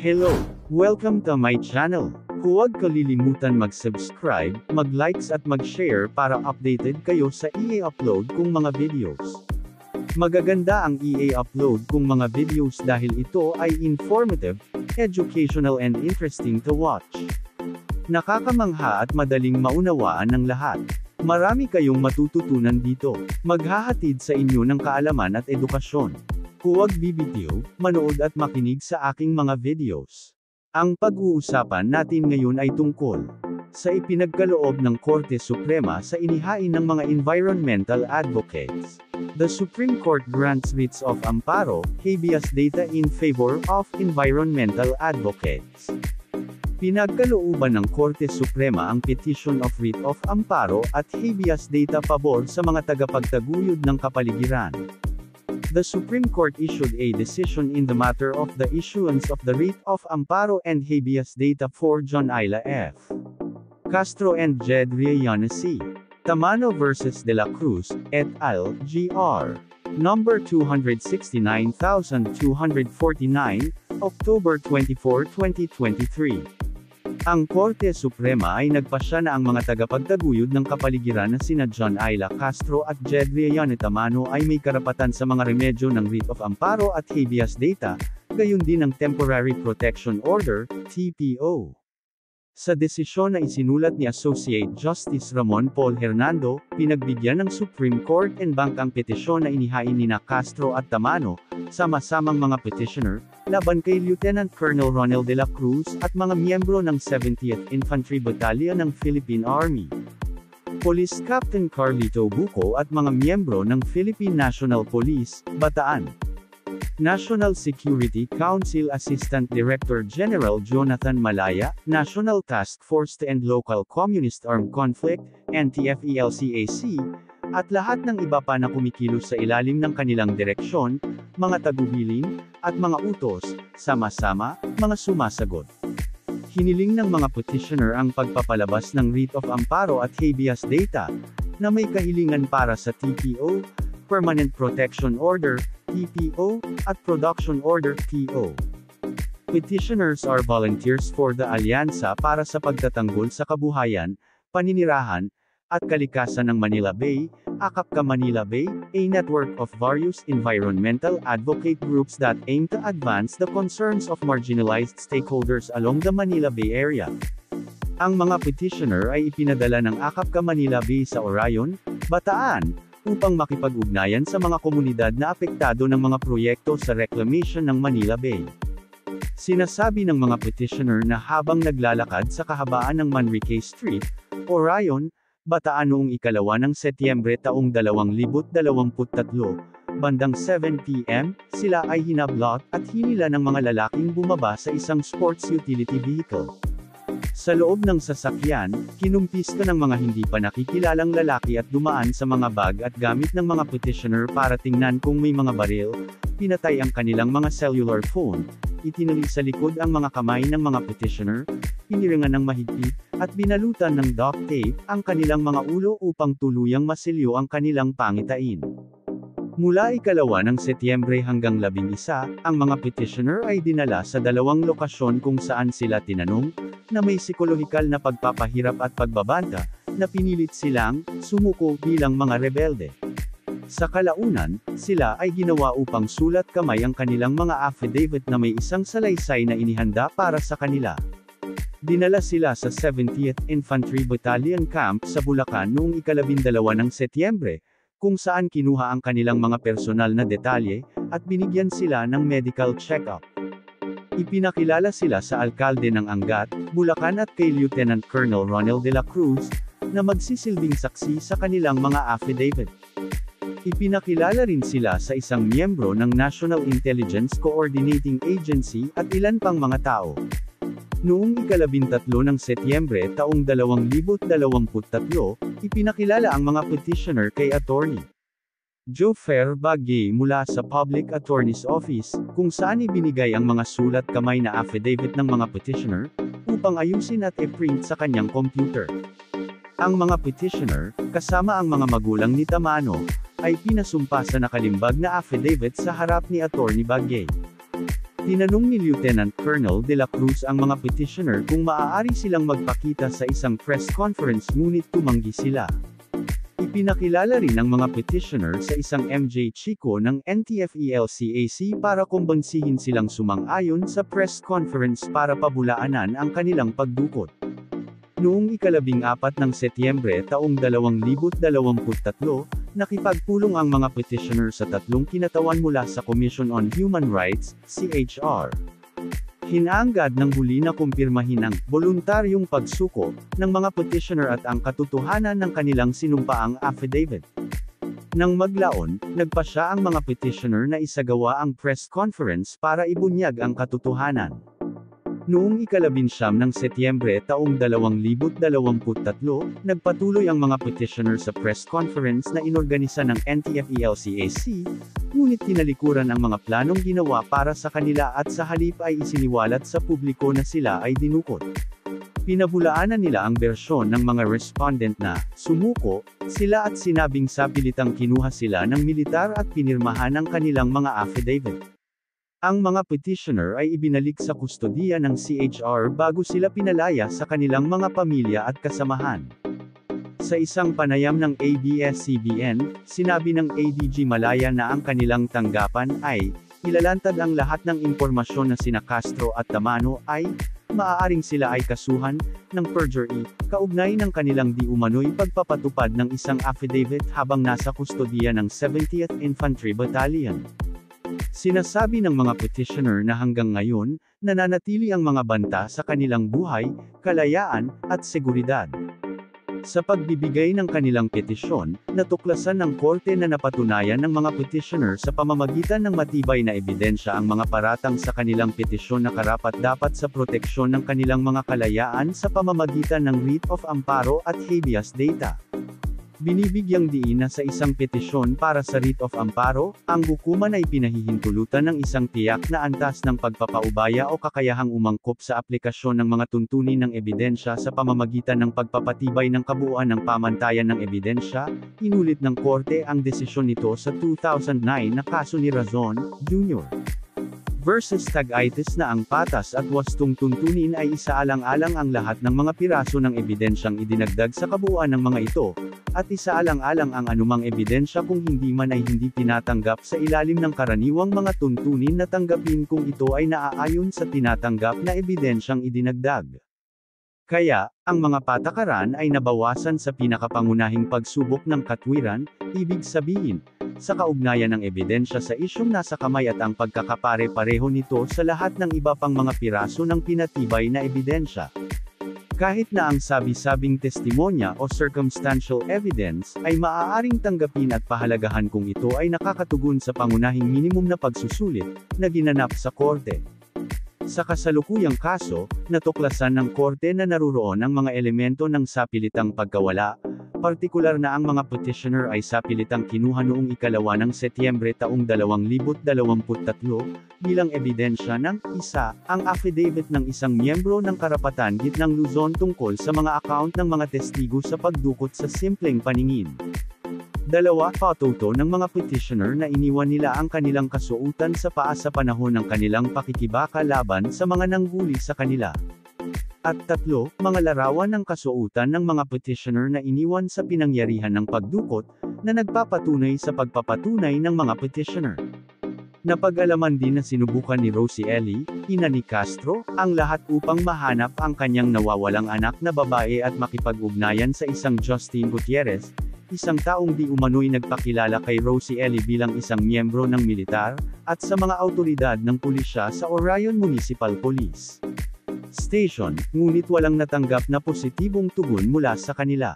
Hello! Welcome to my channel. Huwag kalilimutan mag-subscribe, mag-likes at mag-share para updated kayo sa i-upload kong mga videos. Magaganda ang i-upload kong mga videos dahil ito ay informative, educational and interesting to watch. Nakakamangha at madaling maunawaan ng lahat. Marami kayong matututunan dito. Maghahatid sa inyo ng kaalaman at edukasyon. Huwag bibitiw, manood at makinig sa aking mga videos. Ang pag-uusapan natin ngayon ay tungkol sa ipinagkaloob ng Korte Suprema sa inihain ng mga environmental advocates. The Supreme Court grants writs of amparo, habeas data in favor of environmental advocates. Pinagkalooban ng Korte Suprema ang Petition of Writ of Amparo at habeas data pabor sa mga tagapagtaguyod ng kapaligiran. The Supreme Court issued a decision in the matter of the issuance of the writ of amparo and habeas data for John Ayla F. Castro and Jed Riayana C. Tamano vs. De La Cruz, et al., Gr. Number 269249, October 24, 2023. Ang Korte Suprema ay nagpasya na ang mga tagapagtaguyod ng kapaligiran na sina John Ayla Castro at Jed Riayana Tamano ay may karapatan sa mga remedyo ng writ of amparo at habeas data, gayon din ang Temporary Protection Order, TPO. Sa desisyon na isinulat ni Associate Justice Ramon Paul Hernando, pinagbigyan ng Supreme Court en banc ang petisyon na inihain nina Castro at Tamano, sama-samang mga petitioner, laban kay Lieutenant Colonel Ronel de la Cruz at mga miyembro ng 70th Infantry Battalion ng Philippine Army. Police Captain Carlito Buco at mga miyembro ng Philippine National Police, Bataan. National Security Council Assistant Director General Jonathan Malaya, National Task Force to End Local Communist Armed Conflict, NTF-ELCAC, at lahat ng iba pa na kumikilos sa ilalim ng kanilang direksyon, mga tagubilin, at mga utos, sama-sama, mga sumasagot. Hiniling ng mga petitioner ang pagpapalabas ng writ of amparo at habeas data, na may kahilingan para sa TPO, Permanent Protection Order, TPO, at Production Order, PO. Petitioners are volunteers for the Alyansa para sa pagtatanggol sa kabuhayan, paninirahan, at kalikasan ng Manila Bay, AKAPCA Manila Bay, a network of various environmental advocate groups that aim to advance the concerns of marginalized stakeholders along the Manila Bay area. Ang mga petitioner ay ipinadala ng AKAPCA Manila Bay sa Orion, Bataan, upang makipag-ugnayan sa mga komunidad na apektado ng mga proyekto sa reclamation ng Manila Bay. Sinasabi ng mga petitioner na habang naglalakad sa kahabaan ng Manrique Street, Orion, Bataan noong 2 ng Setyembre taong 2023, bandang 7 p.m., sila ay hinablot at hinila ng mga lalaking bumaba sa isang sports utility vehicle. Sa loob ng sasakyan, kinumpiska ng mga hindi pa nakikilalang lalaki at dumaan sa mga bag at gamit ng mga petitioner para tingnan kung may mga baril, pinatay ang kanilang mga cellular phone, itinali sa likod ang mga kamay ng mga petitioner, piniringan ng mahigpit, at binalutan ng duct tape ang kanilang mga ulo upang tuluyang masilyo ang kanilang pangitain. Mula 2 ng Setyembre hanggang 11, ang mga petitioner ay dinala sa 2 lokasyon kung saan sila tinanong, na may psikolohikal na pagpapahirap at pagbabanta, na pinilit silang sumuko bilang mga rebelde. Sa kalaunan, sila ay ginawa upang sulat kamay ang kanilang mga affidavit na may isang salaysay na inihanda para sa kanila. Dinala sila sa 70th Infantry Battalion Camp sa Bulacan noong 12 ng Setyembre, kung saan kinuha ang kanilang mga personal na detalye, at binigyan sila ng medical check-up. Ipinakilala sila sa alkalde ng Angat, Bulacan at kay Lieutenant Colonel Ronel de la Cruz, na magsisilbing saksi sa kanilang mga affidavit. Ipinakilala rin sila sa isang miyembro ng National Intelligence Coordinating Agency at ilan pang mga tao. Noong 13 ng Setyembre taong 2023, ipinakilala ang mga petitioner kay Attorney Jofer Bagay mula sa Public Attorney's Office, kung saan ibinigay ang mga sulat kamay na affidavit ng mga petitioner, upang ayusin at i-print sa kanyang computer. Ang mga petitioner, kasama ang mga magulang ni Tamano, ay pinasumpa sa nakalimbag na affidavit sa harap ni Attorney Bagay. Tinanong ni Lieutenant Colonel De La Cruz ang mga petitioner kung maaari silang magpakita sa isang press conference ngunit tumanggi sila. Ipinakilala rin ng mga petitioner sa isang MJ Chico ng NTFELCAC para kumbinsihin silang sumang-ayon sa press conference para pabulaanan ang kanilang pagdukot. Noong ika-14 ng Setyembre taong 2023, nakipagpulong ang mga petitioner sa tatlong kinatawan mula sa Commission on Human Rights, CHR. Hinaangad ng huli na kumpirmahin ang voluntaryong pagsuko ng mga petitioner at ang katotohanan ng kanilang sinumpaang affidavit. Nang maglaon, nagpasya ang mga petitioner na isagawa ang press conference para ibunyag ang katotohanan. Noong ika-19 ng Setyembre taong 2023, nagpatuloy ang mga petitioner sa press conference na inorganisa ng NTFELCAC, ngunit tinalikuran ang mga planong ginawa para sa kanila at sa halip ay isiniwalat sa publiko na sila ay dinukot. Pinabulaanan nila ang bersyon ng mga respondent na sumuko sila at sinabing sapilitang kinuha sila ng militar at pinirmahan ang kanilang mga affidavit. Ang mga petitioner ay ibinalik sa kustodiya ng CHR bago sila pinalaya sa kanilang mga pamilya at kasamahan. Sa isang panayam ng ABS-CBN, sinabi ng ADG Malaya na ang kanilang tanggapan ay, ilalantad ang lahat ng impormasyon na sina Castro at Tamano ay, maaaring sila ay kasuhan, ng perjury, kaugnay ng kanilang di umano'y pagpapatupad ng isang affidavit habang nasa kustodiya ng 70th Infantry Battalion. Sinasabi ng mga petitioner na hanggang ngayon, nananatili ang mga banta sa kanilang buhay, kalayaan, at seguridad. Sa pagbibigay ng kanilang petisyon, natuklasan ng korte na napatunayan ng mga petitioner sa pamamagitan ng matibay na ebidensya ang mga paratang sa kanilang petisyon na karapat-dapat sa proteksyon ng kanilang mga kalayaan sa pamamagitan ng writ of amparo at habeas data. Binibigyang diin na sa isang petisyon para sa writ of amparo, ang hukuman ay pinahihintulutan ng isang tiyak na antas ng pagpapaubaya o kakayahang umangkop sa aplikasyon ng mga tuntunin ng ebidensya sa pamamagitan ng pagpapatibay ng kabuuan ng pamantayan ng ebidensya. Inulit ng korte ang desisyon nito sa 2009 na kaso ni Razon, Jr. versus Tag-itis na ang patas at wastong tuntunin ay isaalang-alang ang lahat ng mga piraso ng ebidensyang idinagdag sa kabuuan ng mga ito, at isaalang-alang ang anumang ebidensya kung hindi man ay hindi tinatanggap sa ilalim ng karaniwang mga tuntunin na tanggapin kung ito ay naaayon sa tinatanggap na ebidensyang idinagdag. Kaya, ang mga patakaran ay nabawasan sa pinakapangunahing pagsubok ng katwiran, ibig sabihin, sa kaugnayan ng ebidensya sa isyong nasa kamay at ang pagkakapare-pareho nito sa lahat ng iba pang mga piraso ng pinatibay na ebidensya. Kahit na ang sabi-sabing testimonya o circumstantial evidence ay maaaring tanggapin at pahalagahan kung ito ay nakakatugon sa pangunahing minimum na pagsusulit na ginanap sa korte. Sa kasalukuyang kaso, natuklasan ng korte na naruroon ang mga elemento ng sapilitang pagkawala, partikular na ang mga petitioner ay sapilitang kinuha noong ikalawa ng Setyembre taong 2023, bilang ebidensya ng isa, ang affidavit ng isang miyembro ng Karapatan-Gitnang Luzon tungkol sa mga account ng mga testigo sa pagdukot sa simpleng paningin. Dalawa, patuto ng mga petitioner na iniwan nila ang kanilang kasuotan sa paa sa panahon ng kanilang pakikibaka laban sa mga nanghuli sa kanila. At tatlo, mga larawan ng kasuotan ng mga petitioner na iniwan sa pinangyarihan ng pagdukot, na nagpapatunay sa pagpapatunay ng mga petitioner. Napag-alaman din na sinubukan ni Rosie Ellie, ina ni Castro, ang lahat upang mahanap ang kanyang nawawalang anak na babae at makipag-ugnayan sa isang Justin Gutierrez, isang taong di umano'y nagpakilala kay Rosie Ellie bilang isang miyembro ng militar, at sa mga awtoridad ng pulisya sa Orion Municipal Police Station, ngunit walang natanggap na positibong tugon mula sa kanila.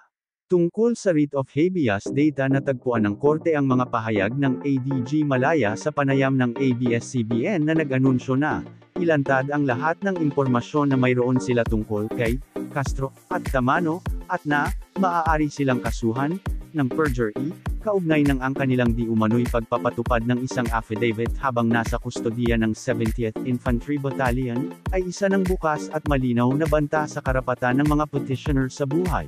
Tungkol sa writ of habeas data, natagpuan ng korte ang mga pahayag ng ADG Malaya sa panayam ng ABS-CBN na nag-anunsyo na, ilantad ang lahat ng impormasyon na mayroon sila tungkol kay Castro at Tamano, at na, maaari silang kasuhan ng perjury, kaugnay ng ang kanilang di umano'y pagpapatupad ng isang affidavit habang nasa kustodiya ng 70th Infantry Battalion, ay isa ng bukas at malinaw na banta sa karapatan ng mga petitioner sa buhay,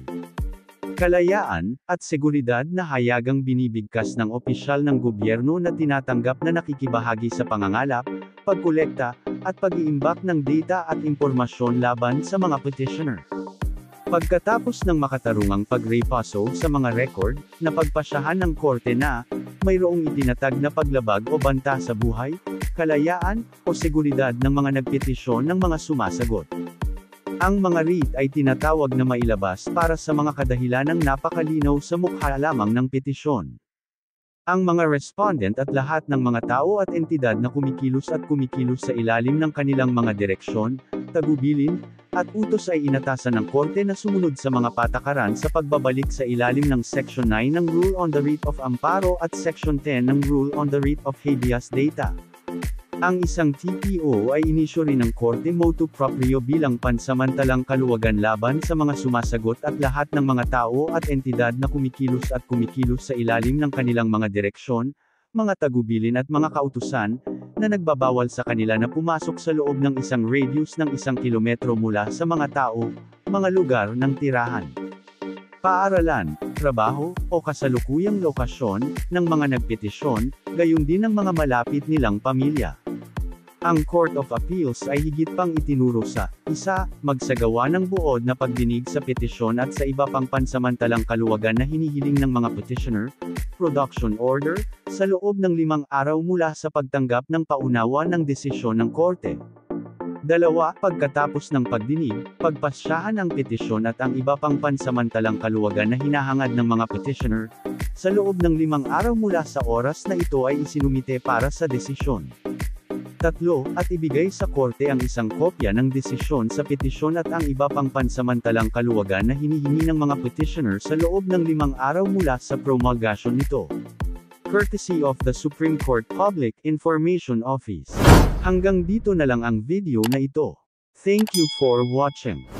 kalayaan, at seguridad na hayagang binibigkas ng opisyal ng gobyerno na tinatanggap na nakikibahagi sa pangangalap, pagkolekta, at pag-iimbak ng data at impormasyon laban sa mga petitioner. Pagkatapos ng makatarungang pagrepaso sa mga record, napagpasyahan ng korte na, mayroong itinatag na paglabag o banta sa buhay, kalayaan, o seguridad ng mga nagpetisyon ng mga sumasagot. Ang mga writ ay tinatawag na mailabas para sa mga kadahilanang napakalinaw sa mukha lamang ng petisyon. Ang mga respondent at lahat ng mga tao at entidad na kumikilos sa ilalim ng kanilang mga direksyon, tagubilin, at utos ay inatasan ng korte na sumunod sa mga patakaran sa pagbabalik sa ilalim ng Section 9 ng Rule on the Writ of Amparo at Section 10 ng Rule on the Writ of Habeas Data. Ang isang TPO ay inisyo rin ng korte motu proprio bilang pansamantalang kaluwagan laban sa mga sumasagot at lahat ng mga tao at entidad na kumikilos sa ilalim ng kanilang mga direksyon, mga tagubilin at mga kautusan, na nagbabawal sa kanila na pumasok sa loob ng isang radius ng 1 kilometro mula sa mga tao, mga lugar ng tirahan, paaralan, trabaho, o kasalukuyang lokasyon, ng mga nagpetisyon, gayon din ng mga malapit nilang pamilya. Ang Court of Appeals ay higit pang itinuro sa, 1. Magsagawa ng buod na pagdinig sa petisyon at sa iba pang pansamantalang kaluwagan na hinihiling ng mga petitioner, production order, sa loob ng 5 araw mula sa pagtanggap ng paunawa ng desisyon ng korte. 2. Pagkatapos ng pagdinig, pagpasyahan ang petisyon at ang iba pang pansamantalang kaluwagan na hinahangad ng mga petitioner, sa loob ng 5 araw mula sa oras na ito ay isinumite para sa desisyon. 3. At ibigay sa korte ang isang kopya ng desisyon sa petisyon at ang iba pang pansamantalang kaluwagan na hinihingi ng mga petitioner sa loob ng 5 araw mula sa promulgation nito. Courtesy of the Supreme Court Public Information Office. Hanggang dito na lang ang video na ito. Thank you for watching.